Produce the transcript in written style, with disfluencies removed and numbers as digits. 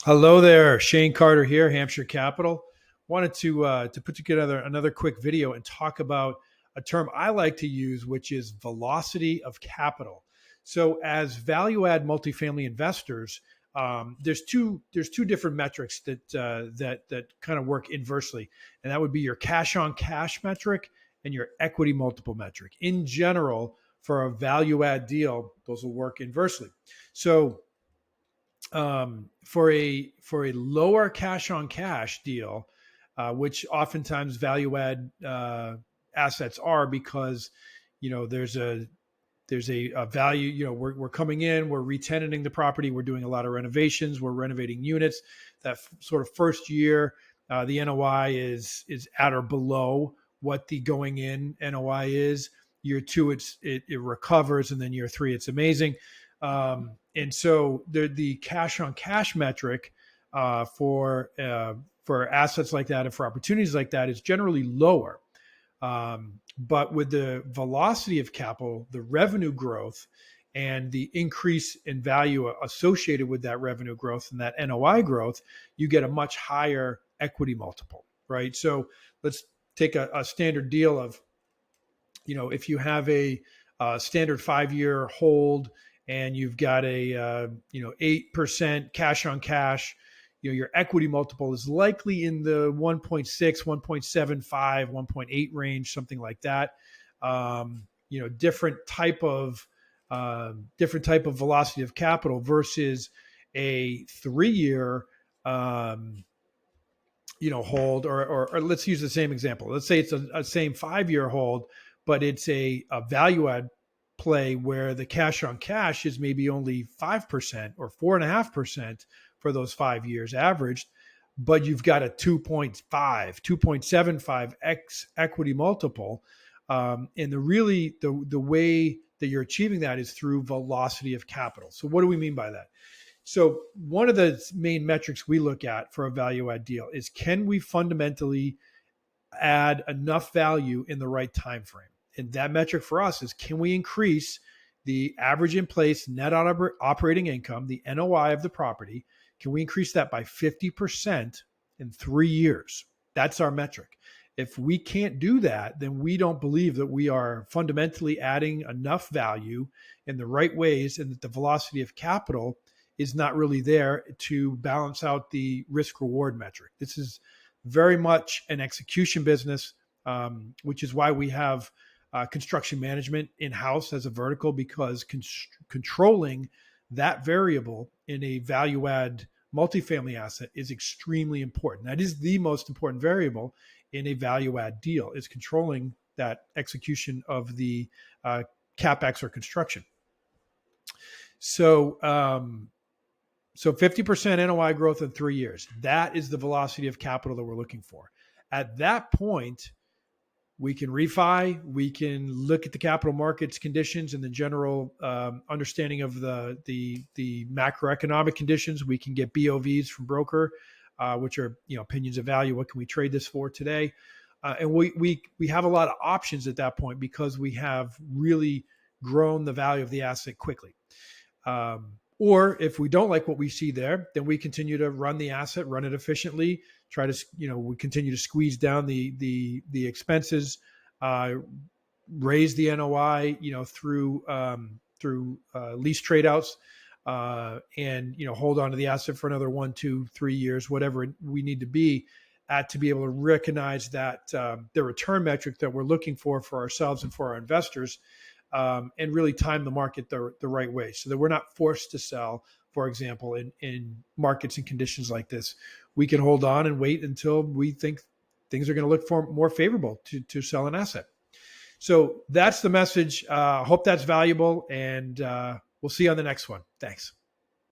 Hello there, Shane Carter here, Hampshire Capital. Wanted to put together another quick video and talk about a term I like to use, which is velocity of capital. So, as value add multifamily investors, there's two different metrics that kind of work inversely, and that would be your cash on cash metric and your equity multiple metric. In general, for a value add deal, those will work inversely. So for a lower cash on cash deal, which oftentimes value add assets are, because there's a value. We're coming in, we're re-tenanting the property, we're doing a lot of renovations, we're renovating units. That sort of first year, the NOI is at or below what the going in NOI is. Year two, it recovers, and then year three, it's amazing. And so the cash on cash metric for assets like that and for opportunities like that is generally lower. But with the velocity of capital, the revenue growth, and the increase in value associated with that revenue growth and that NOI growth, you get a much higher equity multiple, right? So let's take a standard deal of, if you have a standard 5-year hold and you've got a 8% cash on cash, your equity multiple is likely in the 1.6, 1.75, 1.8 range, something like that. Different type of velocity of capital versus a 3-year hold, or let's use the same example. Let's say it's a same 5-year hold, but it's a value add play where the cash on cash is maybe only 5% or 4.5% for those 5 years averaged, but you've got a 2.75x equity multiple. And the way that you're achieving that is through velocity of capital. So what do we mean by that? So one of the main metrics we look at for a value add deal is, can we fundamentally add enough value in the right time frame? And that metric for us is, can we increase the average in place net operating income, the NOI of the property? Can we increase that by 50% in 3 years? That's our metric. If we can't do that, then we don't believe that we are fundamentally adding enough value in the right ways, and that the velocity of capital is not really there to balance out the risk reward metric. This is very much an execution business, which is why we have construction management in-house as a vertical, because controlling that variable in a value add multifamily asset is extremely important. That is the most important variable in a value add deal, is controlling that execution of the CapEx or construction. So 50% NOI growth in 3 years, that is the velocity of capital that we're looking for. At that point, we can refi, we can look at the capital markets conditions and the general understanding of the macroeconomic conditions. We can get BOVs from broker, which are opinions of value. What can we trade this for today? And we have a lot of options at that point, because we have really grown the value of the asset quickly. Or if we don't like what we see there, then we continue to run the asset, run it efficiently, try to, we continue to squeeze down the expenses, raise the NOI, through lease trade outs, and, hold on to the asset for another 1, 2, 3 years, whatever we need to be to be able to recognize that the return metric that we're looking for ourselves and for our investors, and really time the market the right way, so that we're not forced to sell. For example, in markets and conditions like this, we can hold on and wait until we think things are going to look more favorable to sell an asset. So that's the message. Hope that's valuable, and we'll see you on the next one. Thanks.